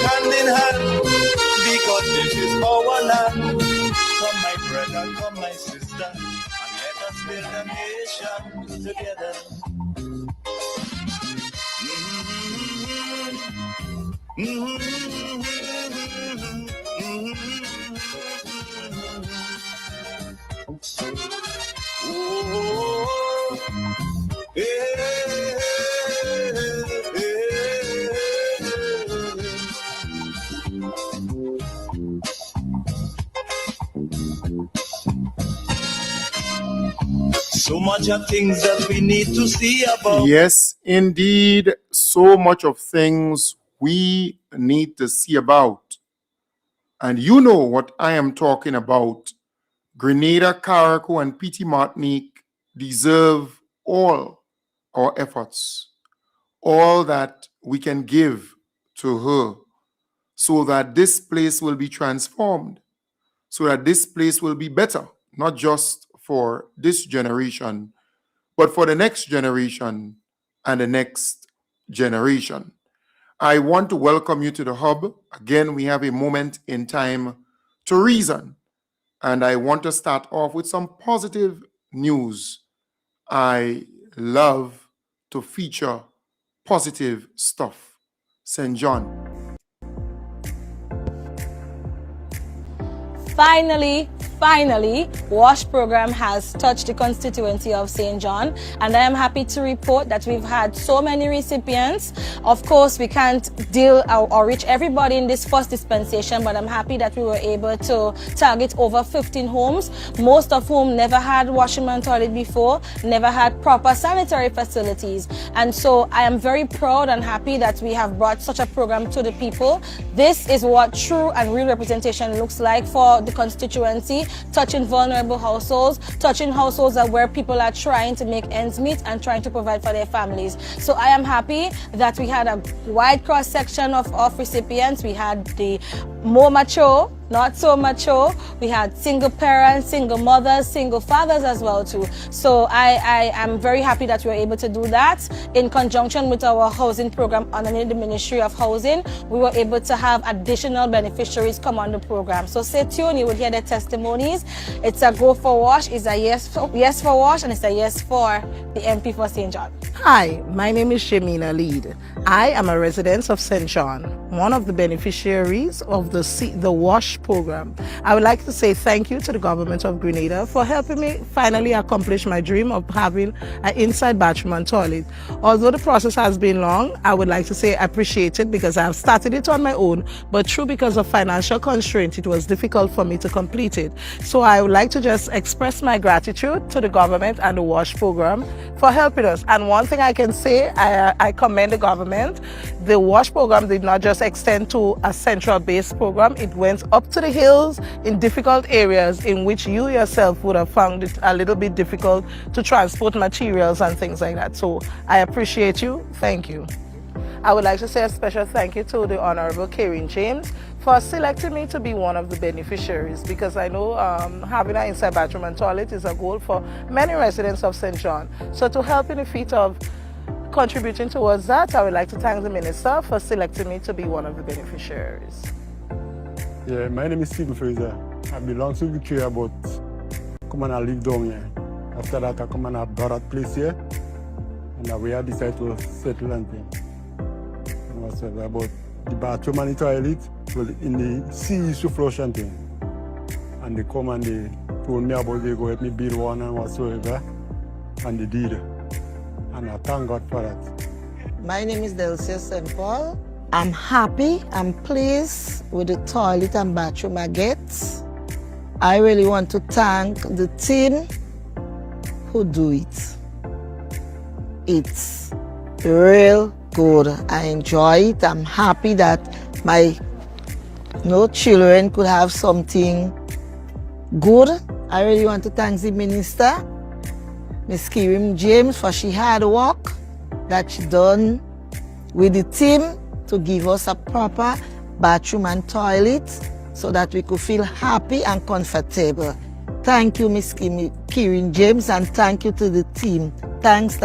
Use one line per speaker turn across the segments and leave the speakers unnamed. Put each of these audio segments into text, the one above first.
hand in hand, because this is our land. Come my brother, come my sister, and let us build a nation together. So much of things that we need to see about.
Yes, indeed, so much of things we need to see about. And you know what I am talking about. Grenada, Carriacou, and Petite Martinique deserve all our efforts, all that we can give to her, so that this place will be transformed, so that this place will be better, not just for this generation, but for the next generation and the next generation. I want to welcome you to the hub. Again, we have a moment in time to reason. And I want to start off with some positive news. I love to feature positive stuff. St. John.
Finally, WASH program has touched the constituency of St. John, and I am happy to report that we've had so many recipients. Of course, we can't deal or reach everybody in this first dispensation, but I'm happy that we were able to target over 15 homes, most of whom never had washroom and toilet before, never had proper sanitary facilities. And so I am very proud and happy that we have brought such a program to the people. This is what true and real representation looks like for the constituency, touching vulnerable households, touching households where people are trying to make ends meet and trying to provide for their families. So I am happy that we had a wide cross section of recipients. We had the more mature, not so mature. We had single parents, single mothers, single fathers as well too. So I am very happy that we were able to do that. In conjunction with our housing program underneath the Ministry of Housing, we were able to have additional beneficiaries come on the program. So stay tuned, you will hear their testimonies. It's a go for WASH, it's a yes for WASH, and it's a yes for the MP for St. John.
Hi, my name is Shemina Lead. I am a resident of St. John, one of the beneficiaries of the WASH program. I would like to say thank you to the government of Grenada for helping me finally accomplish my dream of having an inside bathroom and toilet. Although the process has been long, I would like to say I appreciate it because I have started it on my own, but true because of financial constraint, it was difficult for me to complete it. So I would like to just express my gratitude to the government and the WASH program for helping us. And one thing I can say, I commend the government. The WASH program did not just extend to a central-based program, it went up to the hills in difficult areas in which you yourself would have found it a little bit difficult to transport materials and things like that. So I appreciate you. Thank you. I would like to say a special thank you to the Honorable Karen James for selecting me to be one of the beneficiaries, because I know having an inside bathroom and toilet is a goal for many residents of St. John. So to help in the feat of contributing towards that, I would like to thank the Minister for selecting me to be one of the beneficiaries.
Yeah, my name is Stephen Fraser. I belong to Victoria, but come and I live down here. After that, I come and I bought a place here, and we have decided to settle and things. And whatsoever. But the bathroom and the toilet, well, in the sea used to flush and things. And they come and they told me about they go help me build one and whatsoever, and they did. And I thank God for that.
My name is Delcia St. Paul. I'm happy, I'm pleased with the toilet and bathroom I get. I really want to thank the team who do it. It's real good. I enjoy it. I'm happy that my children could have something good. I really want to thank the Minister, Ms. Karen James, for she hard work that she done with the team to give us a proper bathroom and toilet so that we could feel happy and comfortable. Thank you, Ms. Karen James, and thank you to the team. Thanks.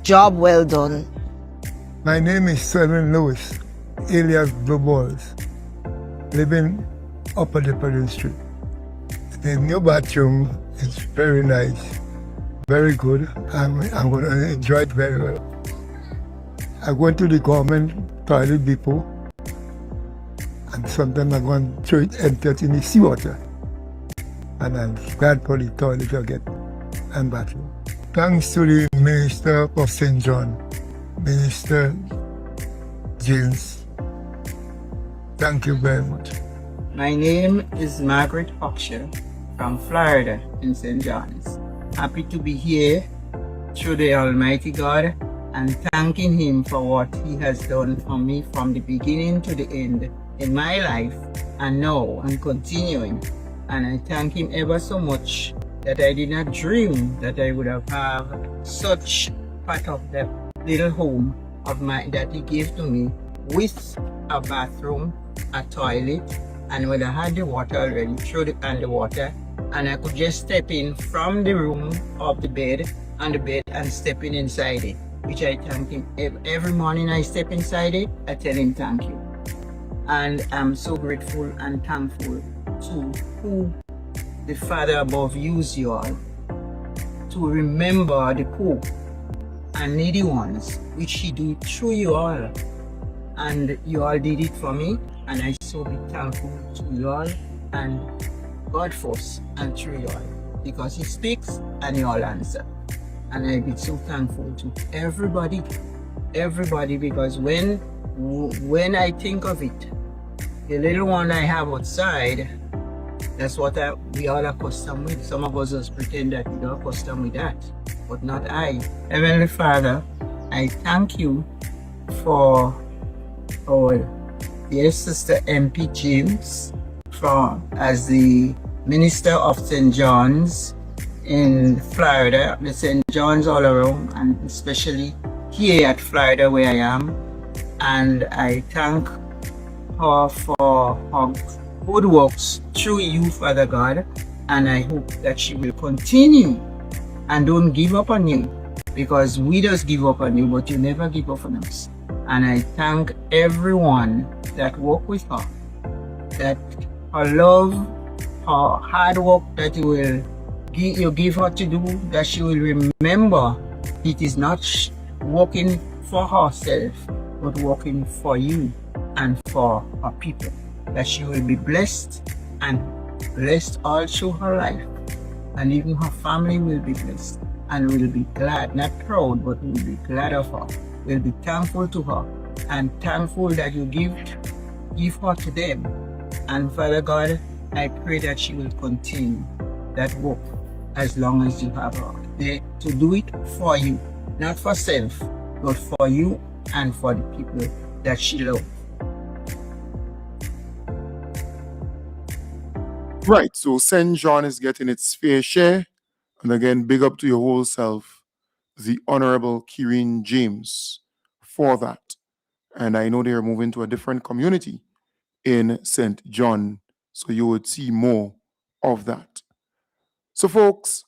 Job well done.
My name is Selwyn Lewis. alias Blue Balls, living Upper Dipperton Street. The new bathroom is very nice, very good. I'm going to enjoy it very well. I go to the government toilet before, and sometimes I go and throw it empty in the seawater. And I'm glad for the toilet again and bathroom. Thanks to the Minister of St. John, Minister James. Thank you very much.
My name is Margaret Hocksher from Florida in St. John's. Happy to be here through the Almighty God and thanking Him for what He has done for me from the beginning to the end in my life and now and continuing. And I thank Him ever so much that I did not dream that I would have such part of the little home of mine that He gave to me with a bathroom, a toilet, and when I had the water already, through the water, and I could just step in from the room of the bed and step in inside it, which I thank Him. Every morning I step inside it, I tell Him thank you. And I'm so grateful and thankful to who the Father above used you all to remember the poor and needy ones, which He did through you all. And you all did it for me, and I so be thankful to you all and God first and through you all, because He speaks and you all answer. And I be so thankful to everybody, because when I think of it, the little one I have outside, that's what we all are accustomed with. Some of us just pretend that we are accustomed with that, but not I. Heavenly Father, I thank you for our dear sister MP James as the Minister of St. John's in Florida, the St. John's all around, and especially here at Florida where I am. And I thank her for her good works through you, Father God, and I hope that she will continue and don't give up on you, because we just give up on you, but you never give up on us. And I thank everyone that work with her, that her love, her hard work that you give her to do, that she will remember it is not working for herself, but working for you and for her people, that she will be blessed and blessed all through her life, and even her family will be blessed and will be glad, not proud, but will be glad of her, will be thankful to her and thankful that you give her to them. And Father God, I pray that she will continue that work as long as you have her there to do it for you, not for self, but for you and for the people that she loves.
Right, so St. John is getting its fair share. And again, big up to your whole self, the Honorable Kieran James, for that. And I know they are moving to a different community in St. John, so you would see more of that. So folks,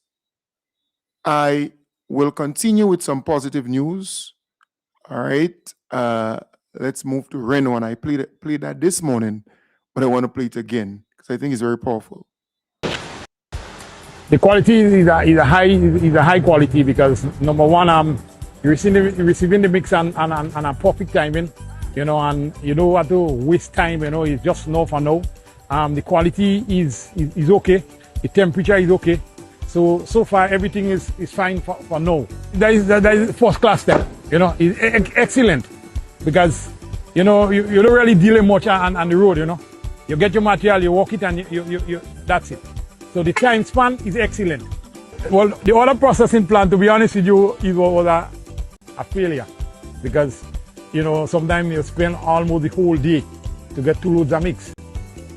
I will continue with some positive news. All right, let's move to Reno, and I played that this morning, but I want to play it again because I think it's very powerful.
The quality is a high quality because number one, you're receiving the mix and a perfect timing, and you don't have to waste time, it's just now for now. The quality is okay, the temperature is okay. So far everything is fine for now. That is first class step, it's excellent because you don't really deal much on the road, You get your material, you walk it, and you that's it. So the time span is excellent. Well, the other processing plant, to be honest with you, was a failure because, sometimes you spend almost the whole day to get 2 loads of mix,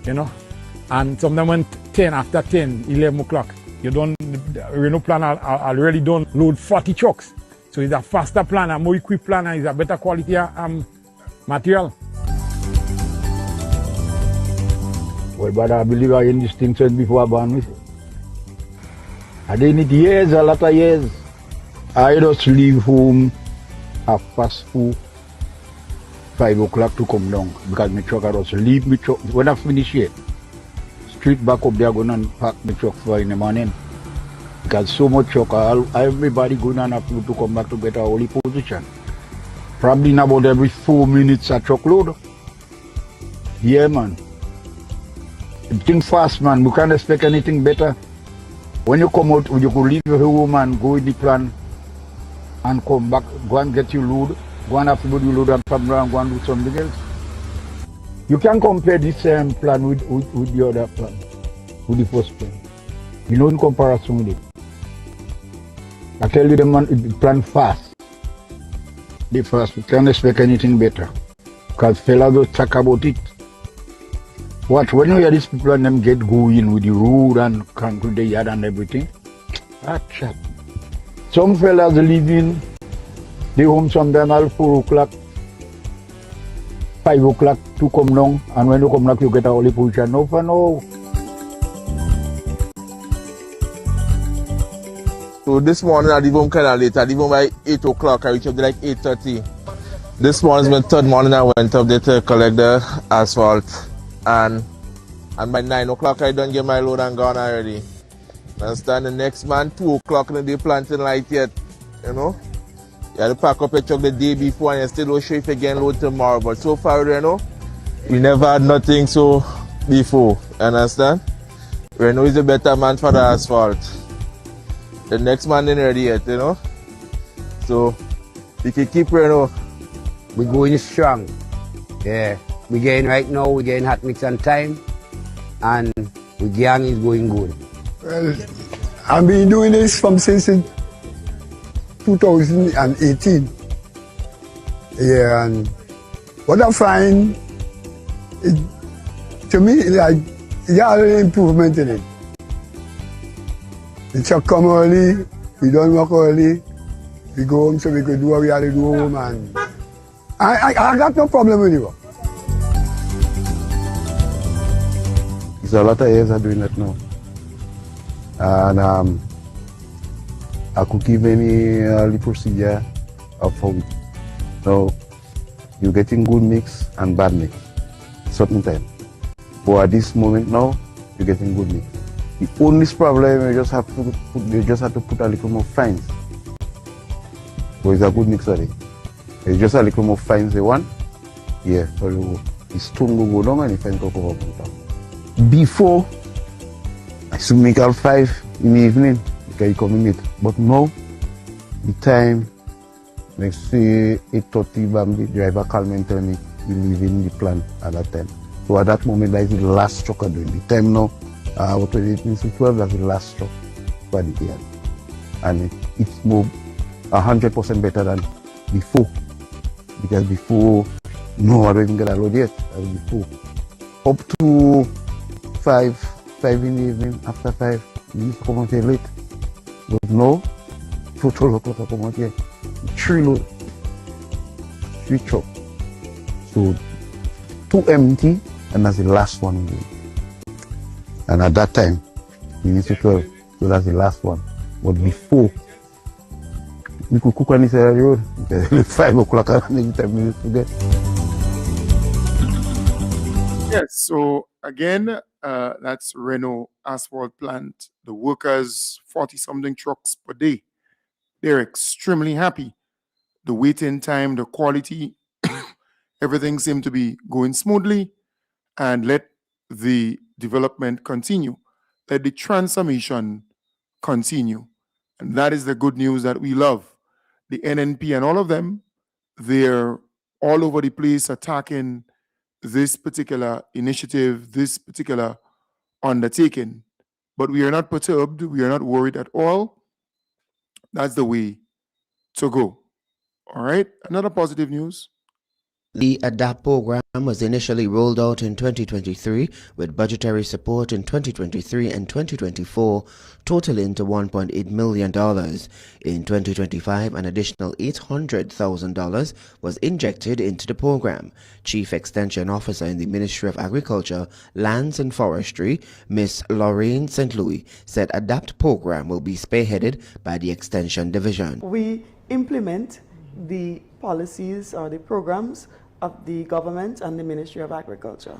and sometimes when 10, after 10, 11 o'clock, the Reno plant already done load 40 trucks. So it's a faster plant, a more equipped plant, and it's a better quality material.
Well, but I believe I in this thing since before I born with it. I did it a lot of years. I just leave home, have fast food, 5 o'clock to come down because my truck had also leave my truck. When I finish here, straight back up there going and park my truck for in the morning. Because so much truck, everybody going and have to come back to get a holy position. Probably in about every 4 minutes a truckload. Yeah, man. Think fast, man. We can't expect anything better. When you come out, you could leave your home and go with the plan and come back, go and get your load, go and have to do load and come around, go and do something else. You can compare this plan with the other plan, with the first plan. You know, in comparison with it. I tell you, the man, it plan fast. The first, we can't expect anything better. Because fellas don't talk about it. Watch, when you hear these people and them get going with the road and concrete the yard and everything, chat. Some fellas leaving the home sometime at 4 o'clock, 5 o'clock to come down, and when you come back you get a holy position. No for no.
So this morning I leave home kind of late. I leave home by 8 o'clock. I reach up there like 8:30. This morning is my third morning I went up there to collect the asphalt. And by 9 o'clock I done get my load and gone already. Understand? The next man 2 o'clock and they planting light yet. You know? You have to pack up your truck the day before and you still don't show if you get load tomorrow. But so far, you know, we never had nothing so before. Understand? Renault is a better man for the asphalt. The next man ain't ready yet, you know? So we can keep Renault.
We're going strong. Yeah. We're getting right now, we're getting hot mix on time, and the gang is going good.
Well, I've been doing this since 2018. Yeah, and what I find, to me, like, you got an improvement in it. The truck come early, we don't work early, we go home so we could do what we had to do home, and I got no problem with it.
So a lot of areas are doing that now. And I could give any the procedure of how it. So you're getting good mix and bad mix certain time. But at this moment now, you're getting good mix. The only problem you just have to put a little more fines. But it's a good mix already. It's just a little more fines they want. Yeah, so the stone will go down and the fines will go up. Before, I used to make out 5 in the evening because you come in late. But now, the time, let's say 8:30, the driver called me and tell me we leaving the plant at that time. So at that moment, that is the last truck I'm doing. The time now, what was it, 12, that's the last truck for the year. And it's more 100% better than before. Because before, no, I don't even get a load yet. As before. Up to 5 in the evening, after 5, we used to come out here late. But now, 12 o'clock I come out here. 3 load, 3 truck. So 2 empty, and that's the last one. And at that time, we used to 12, so that's the last one. But before, we could cook on this area road, because 5 o'clock every time we used to get.
Yes, so again, that's Renault asphalt plant. The workers, 40-something trucks per day. They're extremely happy. The waiting time, the quality, everything seemed to be going smoothly, and let the development continue. Let the transformation continue. And that is the good news that we love. The NNP and all of them, they're all over the place attacking this particular initiative, this particular undertaking. But we are not perturbed. We are not worried at all. That's the way to go. All right. Another positive news.
The ADAPT program was initially rolled out in 2023 with budgetary support in 2023 and 2024 totaling to $1.8 million. In 2025, an additional $800,000 was injected into the program. Chief Extension Officer in the Ministry of Agriculture, Lands and Forestry, Ms. Lorraine St. Louis, said ADAPT program will be spearheaded by the Extension Division.
We implement the policies or the programs of the government and the Ministry of Agriculture.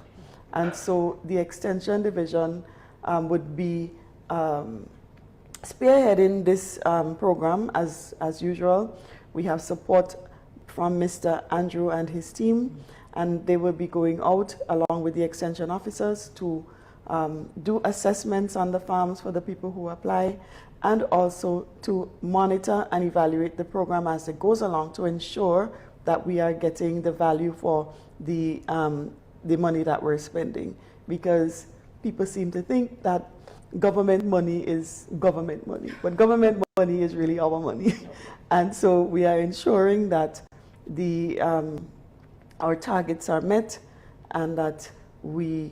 And so the Extension Division would be spearheading this program as usual. We have support from Mr. Andrew and his team, and they will be going out along with the extension officers to do assessments on the farms for the people who apply, and also to monitor and evaluate the program as it goes along to ensure that we are getting the value for the money that we're spending. Because people seem to think that government money is government money, but government money is really our money. And so we are ensuring that our targets are met and that we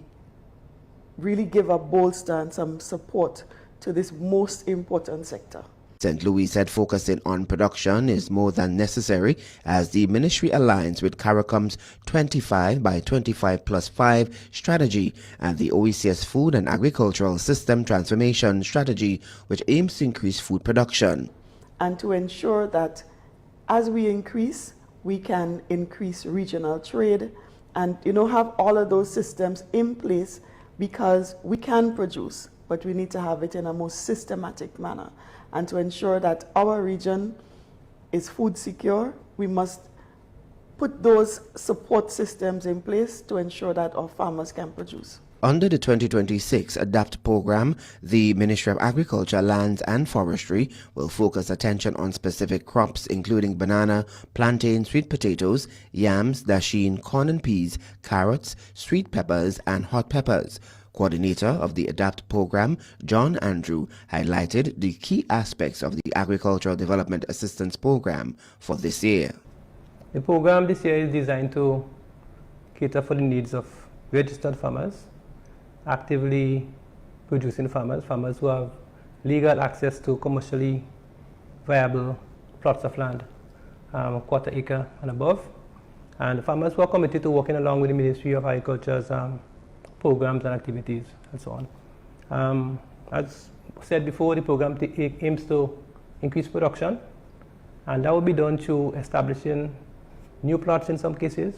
really give a bolster and some support to this most important sector.
St. Louis said focusing on production is more than necessary as the ministry aligns with CARICOM's 25 by 25 plus 5 strategy and the OECS Food and Agricultural System Transformation Strategy, which aims to increase food production.
And to ensure that as we increase, we can increase regional trade and have all of those systems in place, because we can produce, but we need to have it in a more systematic manner. And to ensure that our region is food secure, we must put those support systems in place to ensure that our farmers can produce.
Under the 2026 ADAPT program, the Ministry of Agriculture, Lands and Forestry will focus attention on specific crops including banana, plantain, sweet potatoes, yams, dasheen, corn and peas, carrots, sweet peppers and hot peppers. Coordinator of the ADAPT program, John Andrew, highlighted the key aspects of the Agricultural Development Assistance Program for this year.
The program this year is designed to cater for the needs of registered farmers, actively producing farmers who have legal access to commercially viable plots of land, quarter acre and above, and farmers who are committed to working along with the Ministry of Agriculture's programs and activities and so on. As said before, the program aims to increase production, and that will be done through establishing new plots in some cases,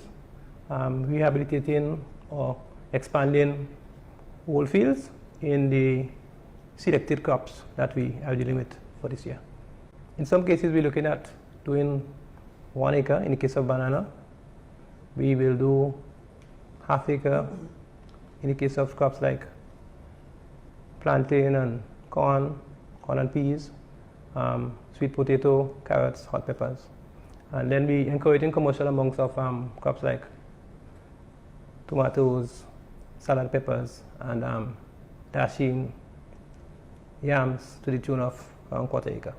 rehabilitating or expanding old fields in the selected crops that we are dealing with for this year. In some cases, we're looking at doing 1 acre. In the case of banana, we will do half acre. In the case of crops like plantain and corn and peas, sweet potato, carrots, hot peppers. And then we encouraging commercial amounts of crops like tomatoes, salad peppers, and dasheen, yams to the tune of around quarter acre.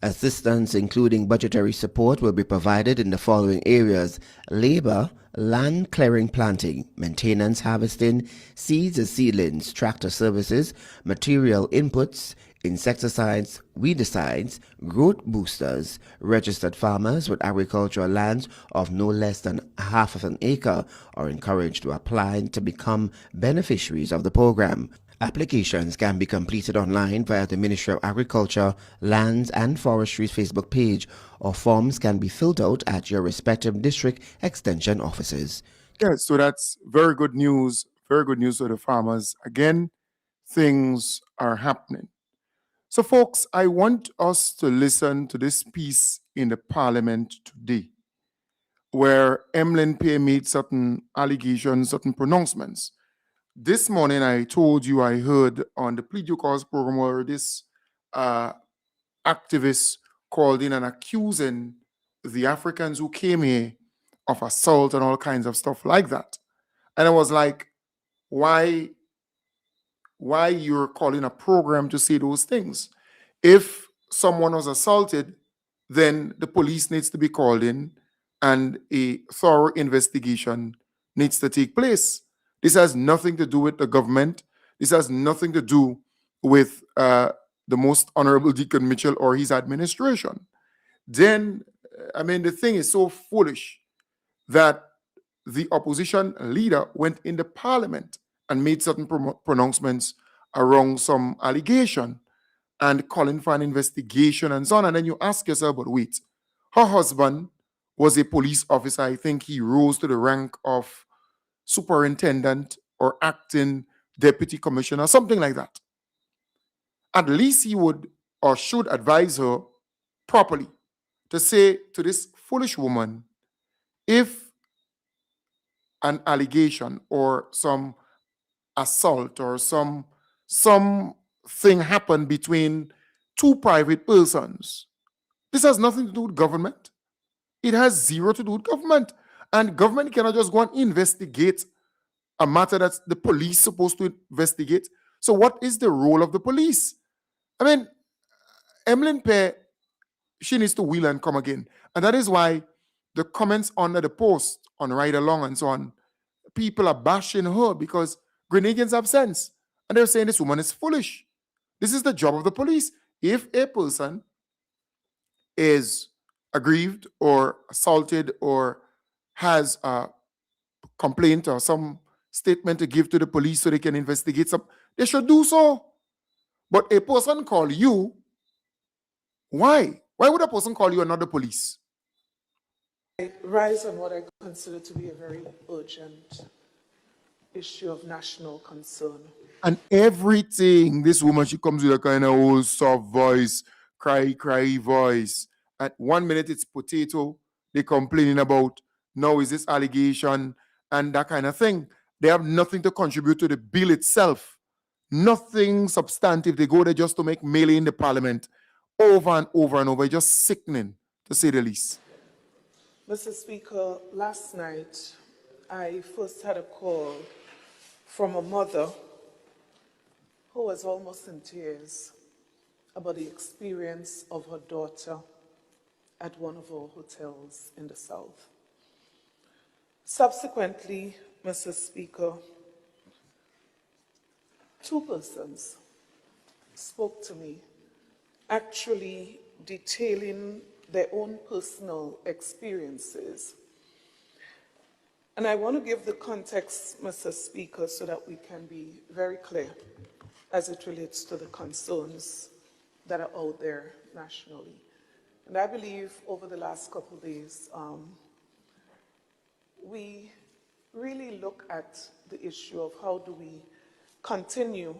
Assistance, including budgetary support, will be provided in the following areas: labor, land clearing, planting, maintenance, harvesting, seeds and seedlings, tractor services, material inputs, insecticides, weedicides, growth boosters. Registered farmers with agricultural lands of no less than half of an acre are encouraged to apply to become beneficiaries of the program. Applications can be completed online via the Ministry of Agriculture, Lands and Forestry's Facebook page, or forms can be filled out at your respective district extension offices.
Yeah, so that's very good news to the farmers. Again, things are happening. So folks, I want us to listen to this piece in the Parliament today, where Emlyn Pay made certain allegations, certain pronouncements. This morning, I told you I heard on the Plead Your Cause program where this activist called in and accusing the Africans who came here of assault and all kinds of stuff like that. And I was like, why you're calling a program to say those things? If someone was assaulted, then the police needs to be called in and a thorough investigation needs to take place. This has nothing to do with the government. This has nothing to do with the Most Honorable Deacon Mitchell or his administration. Then, I mean, the thing is so foolish that the opposition leader went in the Parliament and made certain pronouncements around some allegation and calling for an investigation and so on. And then you ask yourself, but wait, her husband was a police officer. I think he rose to the rank of superintendent or acting deputy commissioner, something like that. At least he would or should advise her properly to say to this foolish woman, if an allegation or some assault or something happened between two private persons, this has nothing to do with government. It has zero to do with government. And government cannot just go and investigate a matter that's the police supposed to investigate. So what is the role of the police? I mean, Emlyn Pear, she needs to wheel and come again. And that is why the comments under the post on Ride Along and so on, people are bashing her because Grenadians have sense. And they're saying this woman is foolish. This is the job of the police. If a person is aggrieved or assaulted or has a complaint or some statement to give to the police so they can investigate some, they should do so. But a person call you, why? Why would a person call you and not the police?
I rise on what I consider to be a very urgent issue of national concern.
And everything, this woman, she comes with a kind of old soft voice, cry voice. At 1 minute it's potato, they complaining about, now is this allegation and that kind of thing. They have nothing to contribute to the bill itself. Nothing substantive. They go there just to make melee in the parliament over and over and over. It's just sickening, to say the least.
Mr. Speaker, last night I first had a call from a mother who was almost in tears about the experience of her daughter at one of our hotels in the South. Subsequently, Mr. Speaker, two persons spoke to me, actually detailing their own personal experiences. And I want to give the context, Mr. Speaker, so that we can be very clear as it relates to the concerns that are out there nationally. And I believe over the last couple of days, we really look at the issue of how do we continue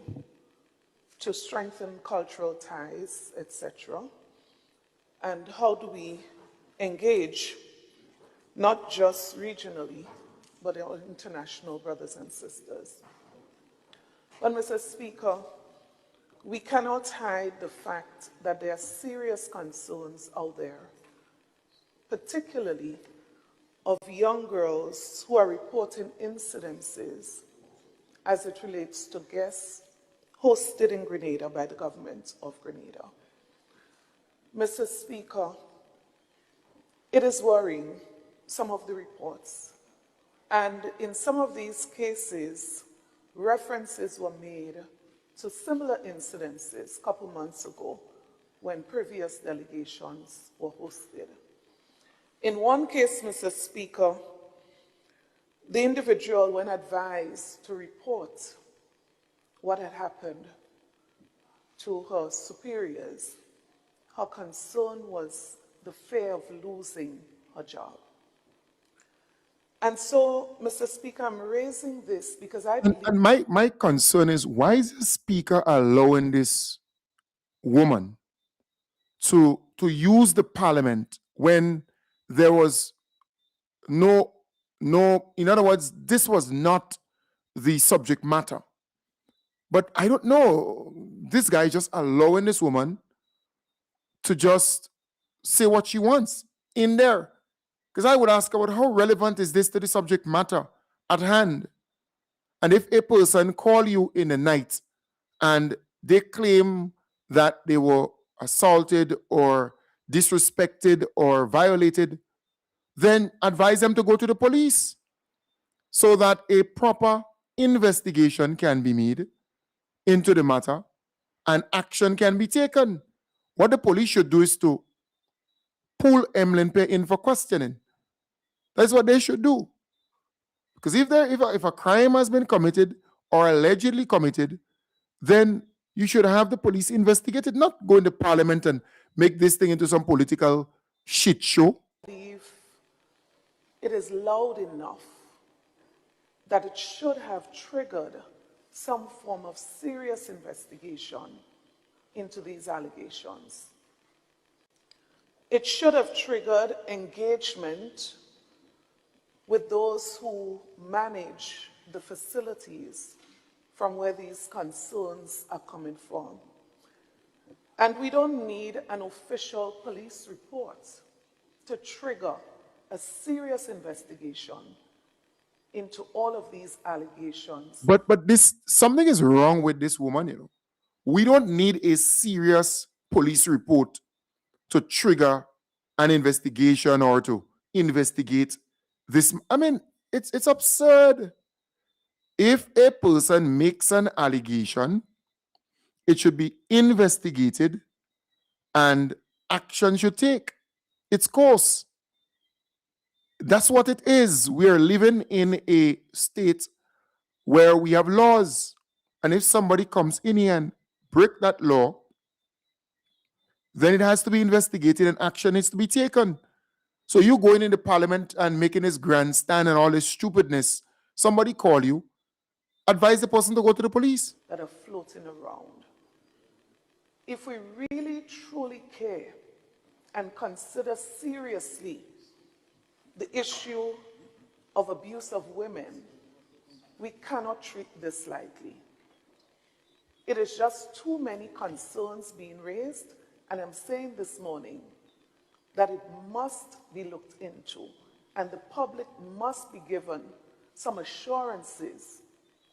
to strengthen cultural ties, etc., and how do we engage not just regionally, but our international brothers and sisters. But Mr. Speaker, we cannot hide the fact that there are serious concerns out there, particularly of young girls who are reporting incidences as it relates to guests hosted in Grenada by the government of Grenada. Mr. Speaker, it is worrying, some of the reports. And in some of these cases, references were made to similar incidences a couple months ago when previous delegations were hosted. In one case, Mr. Speaker, the individual, when advised to report what had happened to her superiors, her concern was the fear of losing her job. And so, Mr. Speaker, I'm raising this because I believe...
And my concern is, why is the Speaker allowing this woman to use the parliament when there was no, in other words, this was not the subject matter. But I don't know, this guy just allowing this woman to just say what she wants in there. Because I would ask about how relevant is this to the subject matter at hand? And if a person call you in the night and they claim that they were assaulted or disrespected or violated, then advise them to go to the police so that a proper investigation can be made into the matter and action can be taken. What the police should do is to pull Emlyn Pear in for questioning. That's what they should do. Because if a crime has been committed or allegedly committed, then you should have the police investigate it, not go into parliament and make this thing into some political shit show.
I believe it is loud enough that it should have triggered some form of serious investigation into these allegations. It should have triggered engagement with those who manage the facilities from where these concerns are coming from. And we don't need an official police report to trigger a serious investigation into all of these allegations.
But this something is wrong with this woman, you know. We don't need a serious police report to trigger an investigation or to investigate this. I mean, it's absurd. If a person makes an allegation, it should be investigated and action should take its course. That's what it is. We are living in a state where we have laws. And if somebody comes in here and break that law, then it has to be investigated and action needs to be taken. So you going into parliament and making this grandstand and all this stupidness, somebody call you, advise the person to go to the police.
That are floating around. If we really truly care and consider seriously the issue of abuse of women, we cannot treat this lightly. It is just too many concerns being raised, and I'm saying this morning that it must be looked into, and the public must be given some assurances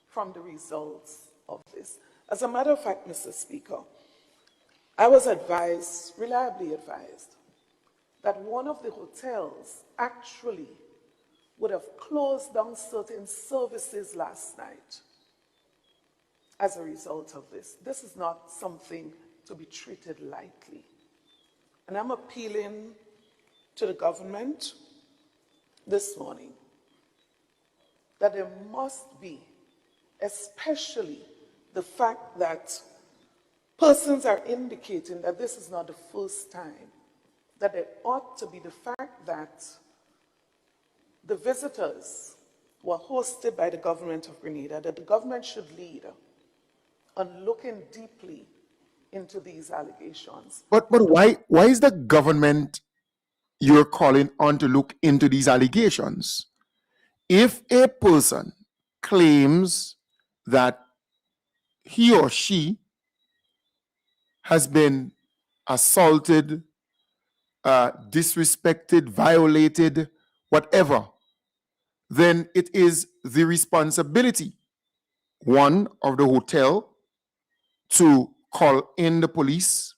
from the results of this. As a matter of fact, Mr. Speaker, I was advised, reliably advised, that one of the hotels actually would have closed down certain services last night as a result of this. This is not something to be treated lightly. And I'm appealing to the government this morning that there must be, especially the fact that persons are indicating that this is not the first time, that there ought to be the fact that the visitors were hosted by the government of Grenada, that the government should lead on looking deeply into these allegations.
But why is the government you're calling on to look into these allegations? If a person claims that he or she has been assaulted, disrespected, violated, whatever, then it is the responsibility, one, of the hotel to call in the police.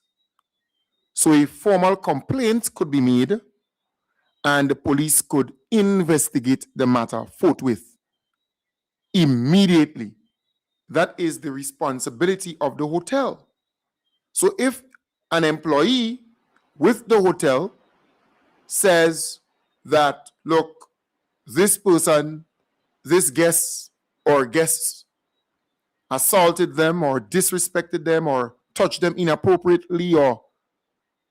So a formal complaint could be made and the police could investigate the matter forthwith, immediately. That is the responsibility of the hotel. So if an employee with the hotel says that, look, this person, this guest or guests assaulted them or disrespected them or touched them inappropriately or,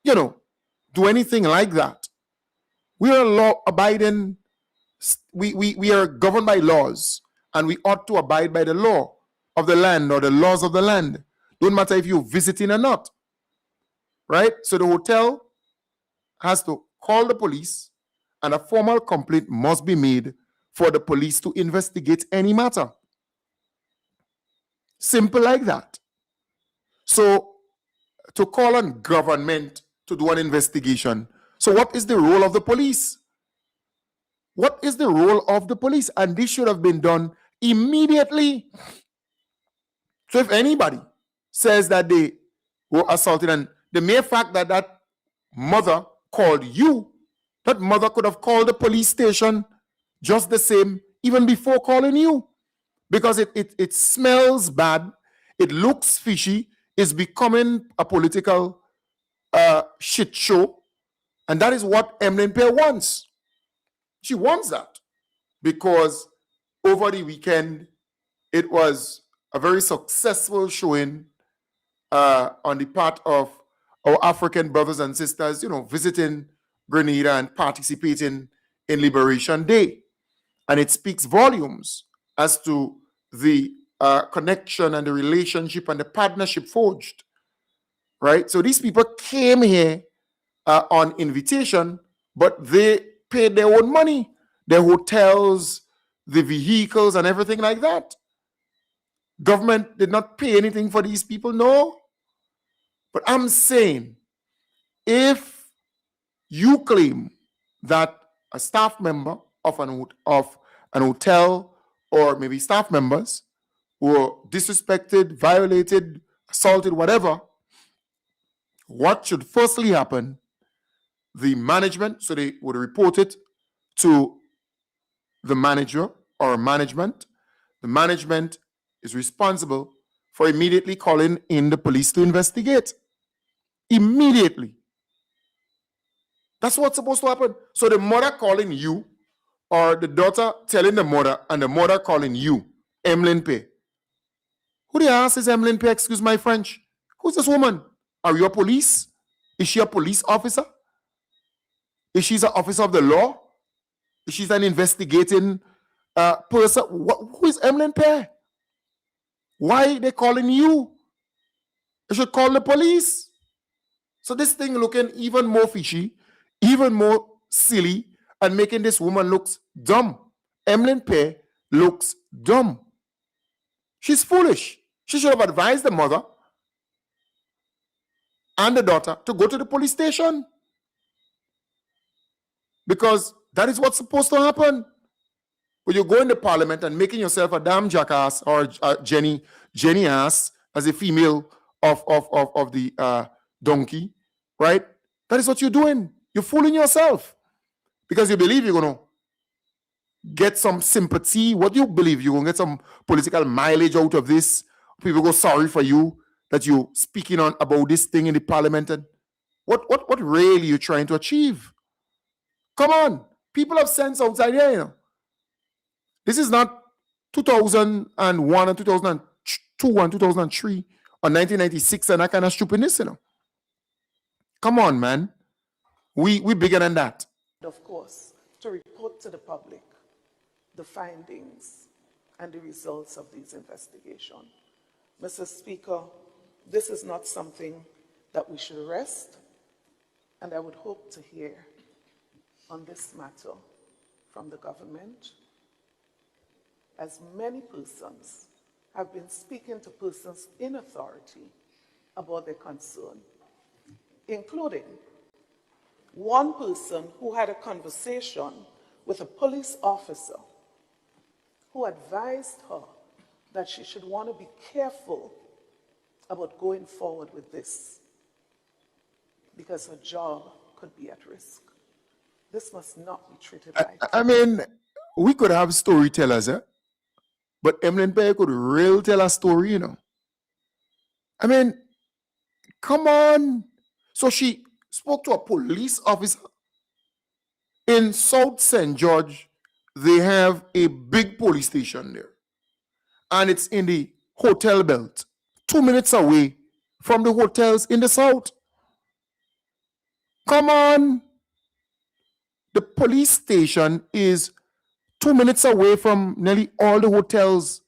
do anything like that, we are law-abiding, we are governed by laws, and we ought to abide by the law of the land or the laws of the land. Don't matter if you're visiting or not, right? So the hotel has to call the police, and a formal complaint must be made for the police to investigate any matter. Simple like that. So to call on government to do an investigation. So what is the role of the police? What is the role of the police? And this should have been done immediately. So if anybody says that they were assaulted, and the mere fact that that mother called you, that mother could have called the police station just the same, even before calling you, because it smells bad, it looks fishy, it's becoming a political shit show, and that is what Emlyn Pierre wants. She wants that because over the weekend it was a very successful showing on the part of our African brothers and sisters, visiting Grenada and participating in Liberation Day. And it speaks volumes as to the connection and the relationship and the partnership forged, right? So these people came here on invitation, but they paid their own money, their hotels, the vehicles, and everything like that. Government did not pay anything for these people, no. But I'm saying, if you claim that a staff member of an hotel, or maybe staff members, were disrespected, violated, assaulted, whatever, what should firstly happen? The management, so they would report it to the manager or management. The management is responsible for immediately calling in the police to investigate. Immediately. That's what's supposed to happen. So the mother calling you, or the daughter telling the mother, and the mother calling you, Emlyn Pay. Who the ass is Emlyn Pay? Excuse my French. Who's this woman? Are you a police? Is she a police officer? Is she an officer of the law? Is she an investigating person? Who is Emlyn Pay? Why are they calling you? You should call the police. So this thing looking even more fishy, even more silly, and making this woman look dumb. Emlyn Pay looks dumb. She's foolish. She should have advised the mother and the daughter to go to the police station. Because that is what's supposed to happen. When you go into parliament and making yourself a damn jackass, or Jenny ass, as a female of the donkey, right? That is what you're doing. You're fooling yourself. Because you believe you're going to get some sympathy. What do you believe? You're going to get some political mileage out of this? People go sorry for you that you're speaking on about this thing in the parliament. And what really you're trying to achieve? Come on. People have sense outside here, you know. This is not 2001 and 2002 and 2003 or 1996 and that kind of stupidness, you know. Come on, man. We bigger than that.
Of course, to report to the public the findings and the results of these investigations. Mr. Speaker, this is not something that we should rest, and I would hope to hear on this matter from the government, as many persons have been speaking to persons in authority about their concern, including one person who had a conversation with a police officer who advised her that she should want to be careful about going forward with this because her job could be at risk. This must not be treated like
I mean, we could have storytellers, but Emlyn Pay could really tell a story, you know. I mean, come on. So she spoke to a police officer in South St. George. They have a big police station there, and it's in the hotel belt, 2 minutes away from the hotels in the south. Come on. The police station is 2 minutes away from nearly all the hotels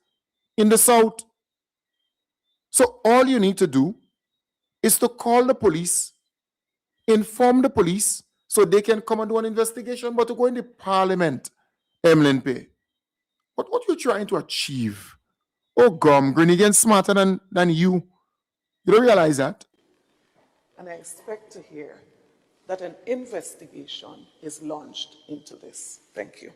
in the south. So all you need to do is to call the police, inform the police, so they can come and do an investigation. But to go in the parliament, Emlyn Pay, what are you trying to achieve? Oh, gum, Greenigans smarter than you. You don't realize that?
And I expect to hear that an investigation is launched into this. Thank you.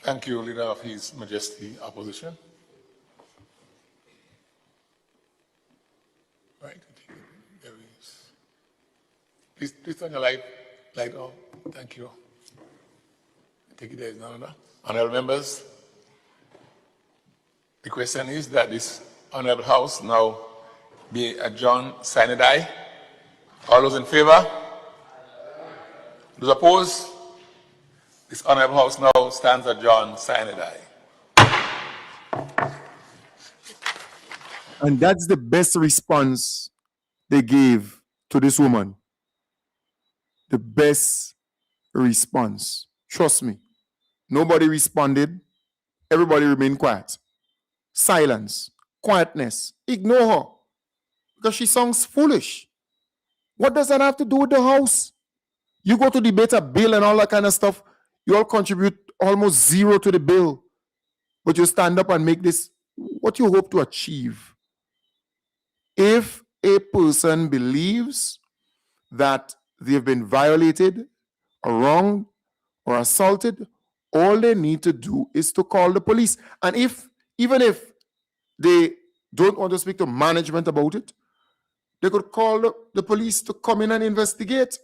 Thank you, Leader of His Majesty Opposition. Right. There is. Please turn your light on. Thank you. I take it there is none other. Honorable members, the question is that this Honorable House now be adjourned sine die. All those in favor? Those opposed? This Honorable House now stands adjourned sine die.
And that's the best response they gave to this woman. The best response. Trust me. Nobody responded. Everybody remained quiet. Silence, quietness. Ignore her because she sounds foolish. What does that have to do with the House? You go to debate a bill and all that kind of stuff. You all contribute almost zero to the bill, but you stand up and make this what you hope to achieve. If a person believes that they've been violated or wronged or assaulted, all they need to do is to call the police. And even if they don't want to speak to management about it, they could call the police to come in and investigate.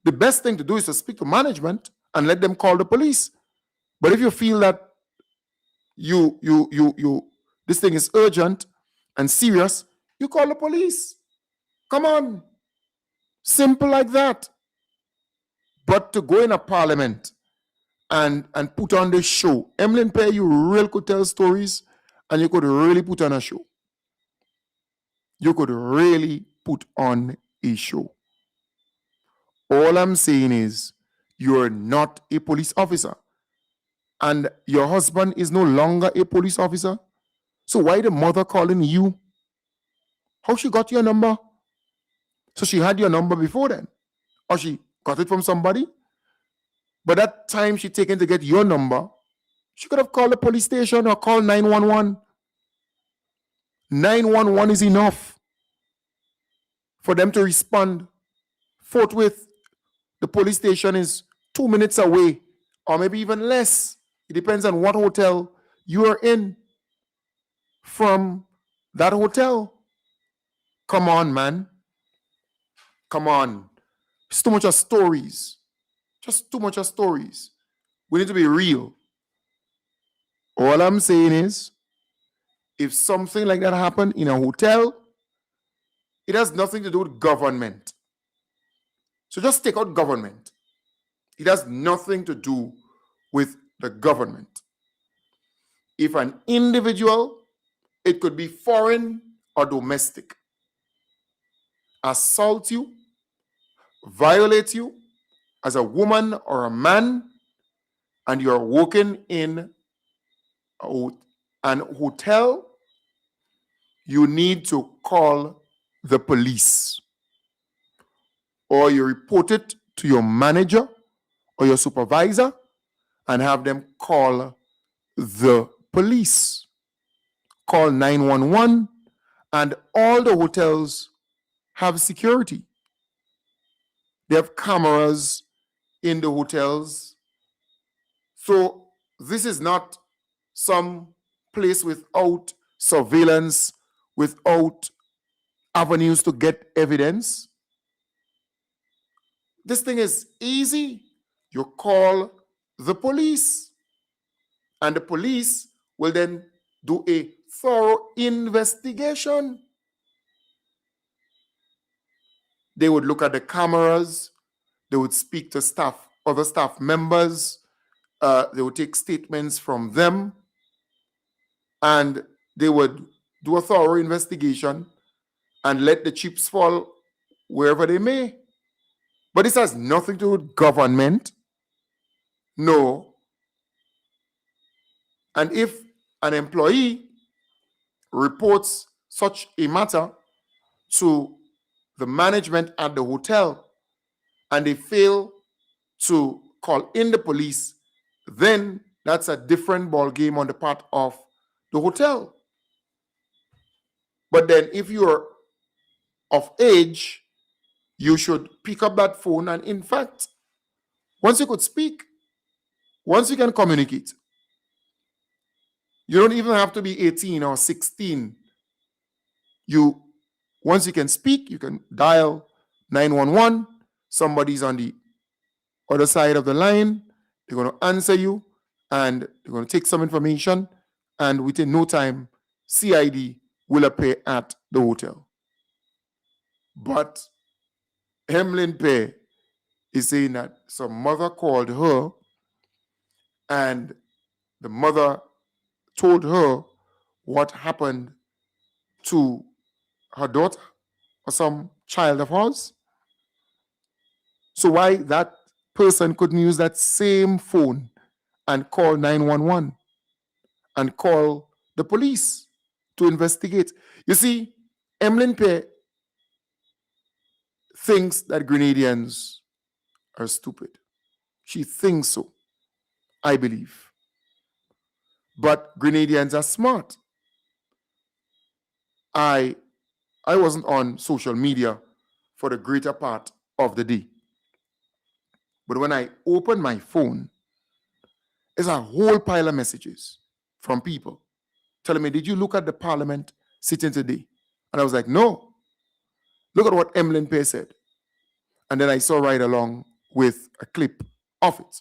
The best thing to do is to speak to management and let them call the police. But if you feel that this thing is urgent and serious, you call the police. Come on. Simple like that. But to go in a parliament and put on this show, Emlyn Pay, you really could tell stories and you could really put on a show. You could really put on a show. All I'm saying is you're not a police officer and your husband is no longer a police officer. So why the mother calling you? How she got your number? So she had your number before then, or she got it from somebody. But that time she taken to get your number, she could have called the police station or called 911. 911 is enough for them to respond forthwith. The police station is 2 minutes away, or maybe even less. It depends on what hotel you are in from that hotel. Come on, man. Come on. It's too much of stories. Just too much of stories. We need to be real. All I'm saying is, if something like that happened in a hotel, it has nothing to do with government. So just take out government. It has nothing to do with the government. If an individual, it could be foreign or domestic, assault you, violate you as a woman or a man, and you're working in an hotel, you need to call the police. Or you report it to your manager or your supervisor and have them call the police. Call 911, and all the hotels have security. They have cameras in the hotels. So this is not some place without surveillance, without avenues to get evidence. This thing is easy. You call the police, and the police will then do a thorough investigation. They would look at the cameras. They would speak to staff, other staff members. They would take statements from them, and they would do a thorough investigation and let the chips fall wherever they may. But this has nothing to do with government. No. And if an employee reports such a matter to the management at the hotel and they fail to call in the police, then that's a different ball game on the part of the hotel. But then if you're of age, you should pick up that phone, and in fact, once you could speak, once you can communicate, you don't even have to be 18 or 16. Once you can speak, you can dial 911. Somebody's on the other side of the line. They're going to answer you, and they're going to take some information, and within no time, CID will appear at the hotel. But Emlyn Pay is saying that some mother called her and the mother told her what happened to her daughter or some child of hers. So why that person couldn't use that same phone and call 911 and call the police to investigate. You see, Emlyn Pay thinks that Grenadians are stupid. She thinks so, I believe. But Grenadians are smart. I wasn't on social media for the greater part of the day. But when I opened my phone, there's a whole pile of messages from people telling me, did you look at the parliament sitting today? And I was like, no. Look at what Emlyn Pay said. And then I saw right along with a clip of it.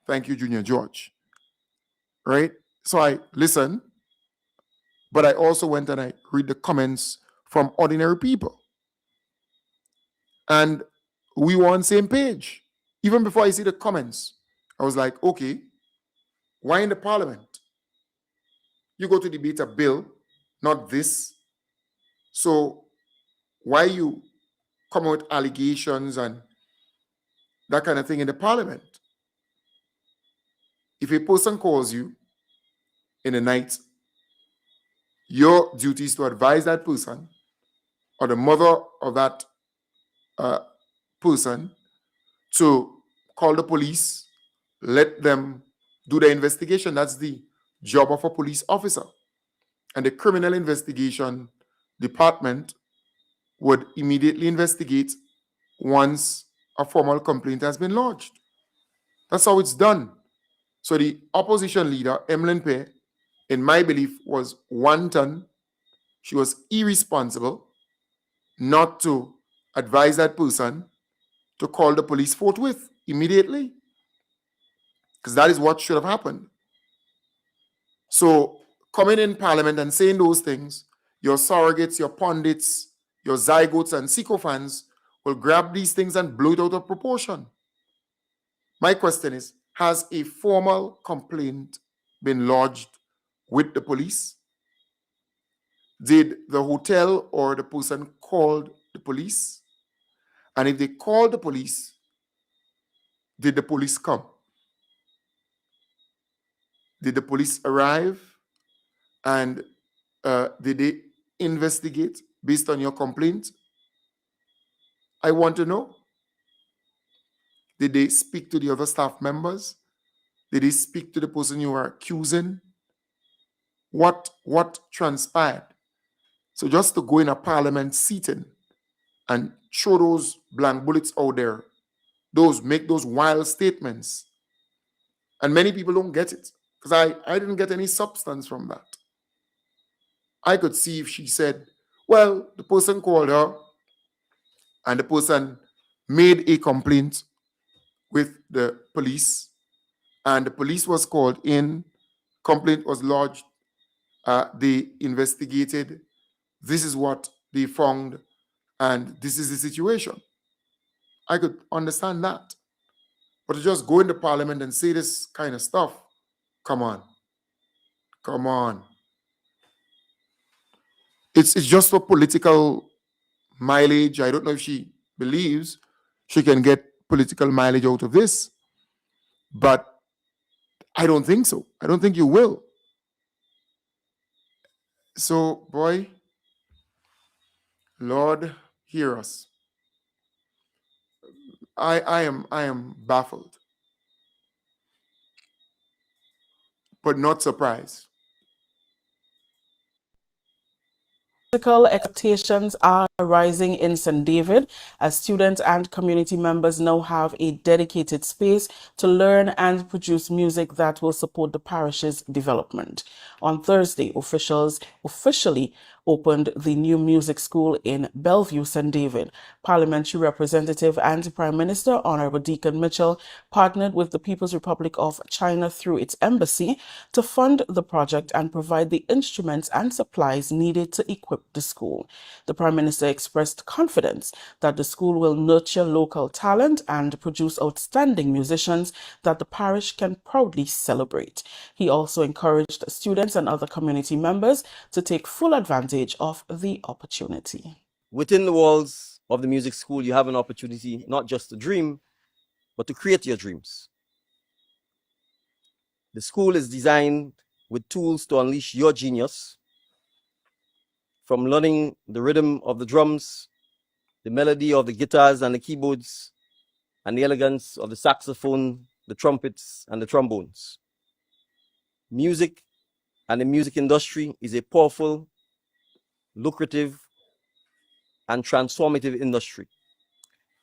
Thank you, Junior George. Right? So I listened, but I also went and I read the comments from ordinary people. And we were on the same page. Even before I see the comments, I was like, okay, why in the parliament? You go to debate a bill, not this. So why you come out with allegations and that kind of thing in the parliament? If a person calls you in the night, your duty is to advise that person or the mother of that person to call the police, let them do the investigation. That's the job of a police officer. And the criminal investigation department would immediately investigate once a formal complaint has been lodged. That's how it's done. So the opposition leader, Emlyn Pay, in my belief, was wanton. She was irresponsible not to advise that person to call the police forthwith, immediately. Because that is what should have happened. So coming in parliament and saying those things, your surrogates, your pundits, your zygotes and sycophants will grab these things and blow it out of proportion. My question is, has a formal complaint been lodged with the police? Did the hotel or the person called the police? And if they called the police, did the police come? Did the police arrive? And did they investigate based on your complaint? I want to know. Did they speak to the other staff members? Did they speak to the person you were accusing? What transpired? So just to go in a parliament seating and throw those blank bullets out there, make those wild statements. And many people don't get it, because I didn't get any substance from that. I could see if she said, well, the person called her and the person made a complaint with the police and the police was called in, complaint was lodged, they investigated, this is what they found, and this is the situation. I could understand that. But to just go into parliament and say this kind of stuff, come on. Come on. It's just for political mileage. I don't know if she believes she can get political mileage out of this, but I don't think so. I don't think you will. So, boy, Lord, hear us. I am baffled, but not surprised.
Political expectations are rising in St. David as students and community members now have a dedicated space to learn and produce music that will support the parish's development. On Thursday, officials officially opened the new music school in Bellevue, St. David. Parliamentary Representative and Prime Minister Honorable Deacon Mitchell partnered with the People's Republic of China through its embassy to fund the project and provide the instruments and supplies needed to equip the school. The Prime Minister expressed confidence that the school will nurture local talent and produce outstanding musicians that the parish can proudly celebrate. He also encouraged students and other community members to take full advantage of the opportunity.
Within the walls of the music school, you have an opportunity not just to dream, but to create your dreams. The school is designed with tools to unleash your genius, from learning the rhythm of the drums, the melody of the guitars and the keyboards, and the elegance of the saxophone, the trumpets, and the trombones. Music and the music industry is a powerful, lucrative, and transformative industry.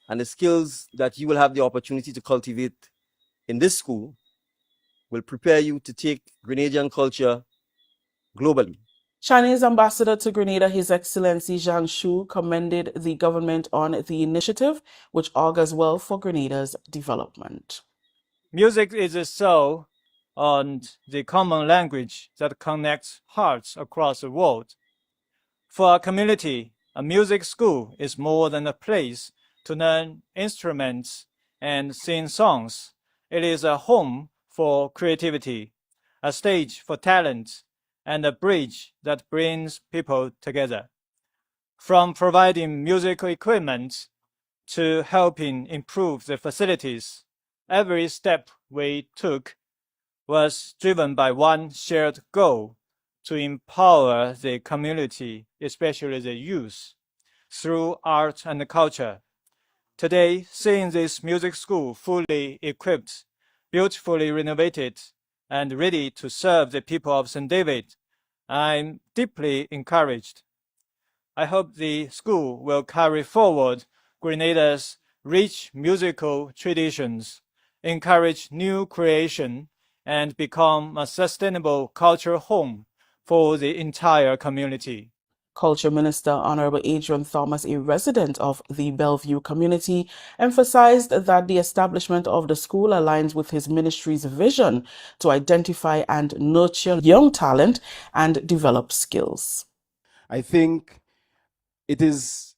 And the skills that you will have the opportunity to cultivate in this school will prepare you to take Grenadian culture globally.
Chinese ambassador to Grenada, His Excellency Zhang Shu, commended the government on the initiative, which augurs well for Grenada's development.
Music is the soul and the common language that connects hearts across the world. For our community, a music school is more than a place to learn instruments and sing songs. It is a home for creativity, a stage for talent, and a bridge that brings people together. From providing musical equipment to helping improve the facilities, every step we took was driven by one shared goal: to empower the community, especially the youth, through art and culture. Today, seeing this music school fully equipped, beautifully renovated, and ready to serve the people of St. David, I'm deeply encouraged. I hope the school will carry forward Grenada's rich musical traditions, encourage new creation, and become a sustainable cultural home for the entire community.
Culture Minister Honorable Adrian Thomas, a resident of the Bellevue community, emphasized that the establishment of the school aligns with his ministry's vision to identify and nurture young talent and develop skills.
I think it is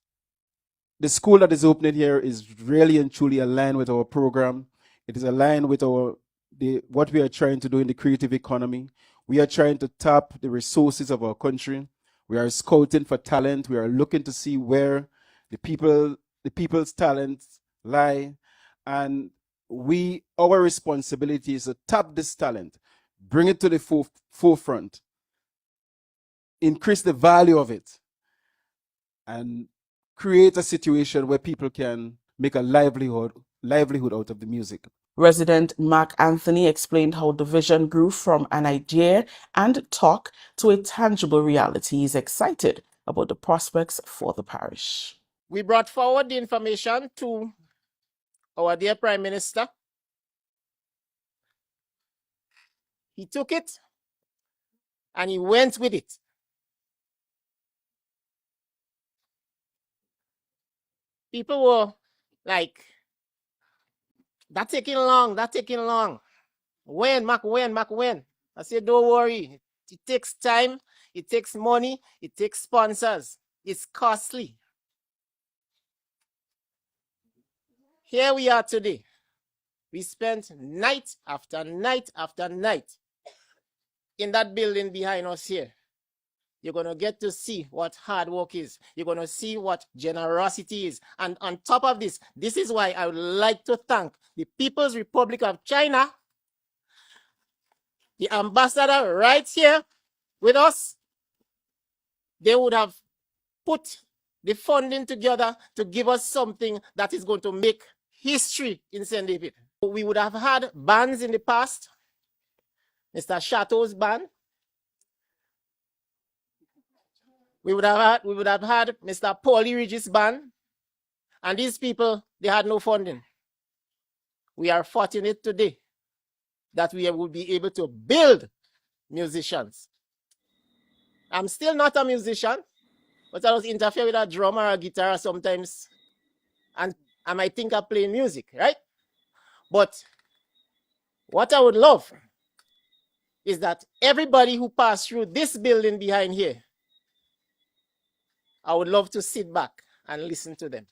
the school that is opening here is really and truly aligned with our program. It is aligned with what we are trying to do in the creative economy. We are trying to tap the resources of our country. We are scouting for talent. We are looking to see where the people's talents lie. And our responsibility is to tap this talent, bring it to the forefront, increase the value of it, and create a situation where people can make a livelihood out of the music.
Resident Mark Anthony explained how the vision grew from an idea and talk to a tangible reality. He's excited about the prospects for the parish.
We brought forward the information to our dear Prime Minister. He took it and he went with it. People were like, that's taking long. When? I said, don't worry. It takes time, it takes money, it takes sponsors. It's costly. Here we are today. We spent night after night after night in that building behind us here. You're going to get to see what hard work is. You're going to see what generosity is. And on top of this, this is why I would like to thank the People's Republic of China, the ambassador right here with us. They would have put the funding together to give us something that is going to make history in St. David. We would have had bands in the past, Mr. Chateau's band. We would have had Mr. Paulie Regis band, and these people, they had no funding. We are fortunate today that we will be able to build musicians. I'm still not a musician, but I was interfere with a drum or a guitar sometimes, and I might think of playing music, right? But what I would love is that everybody who passed through this building behind here, I would love to sit back and listen to them.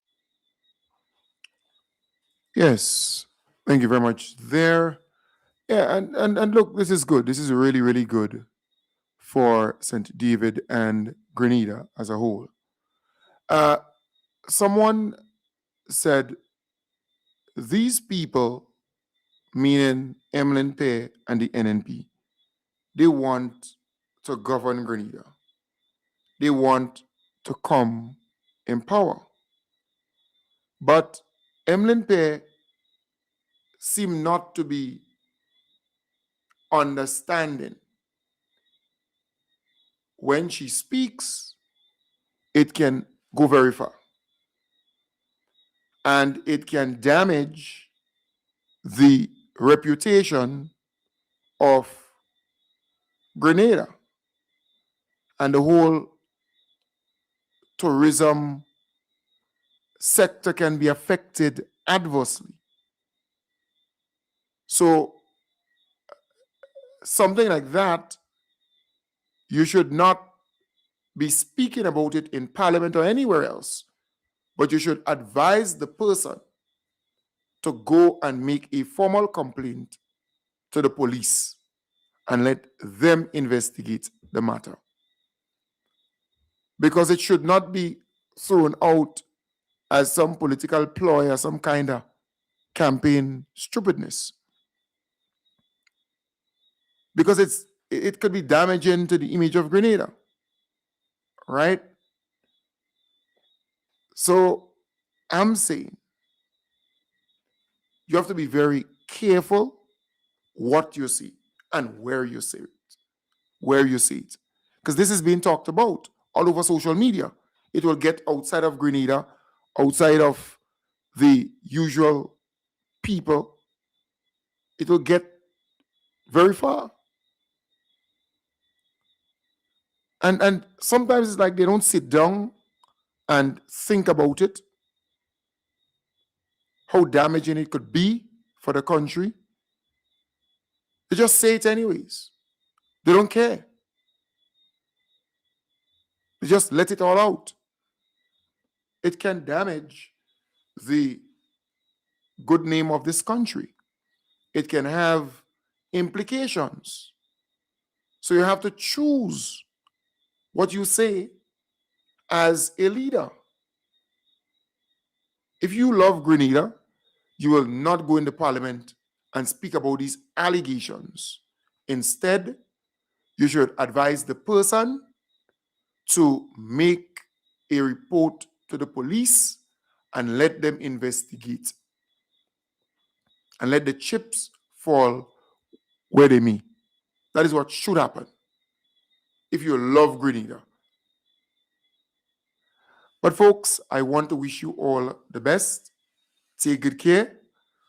Yes, thank you very much there. Yeah, and look, this is good. This is really, really good for St. David and Grenada as a whole. Someone said these people, meaning Emlyn Pair and the NNP, they want to govern Grenada. They want to come in power. But Emlyn Pair seem not to be understanding. When she speaks, it can go very far. And it can damage the reputation of Grenada and the whole tourism sector can be affected adversely. So something like that, you should not be speaking about it in Parliament or anywhere else, but you should advise the person to go and make a formal complaint to the police and let them investigate the matter. Because it should not be thrown out as some political ploy or some kind of campaign stupidness. Because it could be damaging to the image of Grenada, right? So I'm saying you have to be very careful what you see and where you see it. Where you see it. Because this is being talked about all over social media. It will get outside of Grenada, outside of the usual people. It will get very far. And sometimes it's like they don't sit down and think about it, how damaging it could be for the country. They just say it anyways. They don't care. They just let it all out. It can damage the good name of this country. It can have implications. So you have to choose what you say as a leader. If you love Grenada, you will not go into Parliament and speak about these allegations. Instead, you should advise the person to make a report to the police and let them investigate. And let the chips fall where they may. That is what should happen if you love Grenada. But folks, I want to wish you all the best. Take good care.